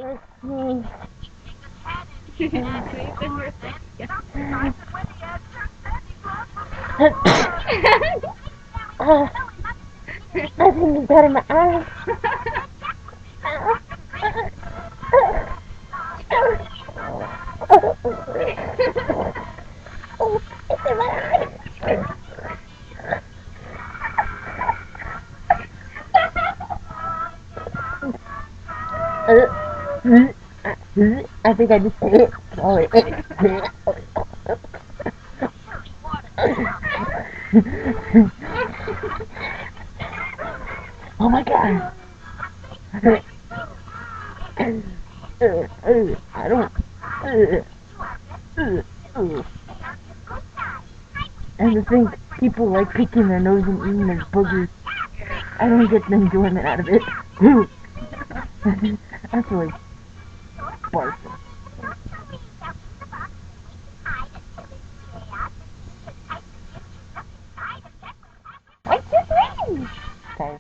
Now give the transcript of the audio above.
me. I think it's out of my eyes. Oh, it's in my eyes. I think I just did it. Oh my god. I don't. And to think people like picking their nose and eating their boogers. I don't get the enjoyment out of it. That's like barking. What's your name? Okay.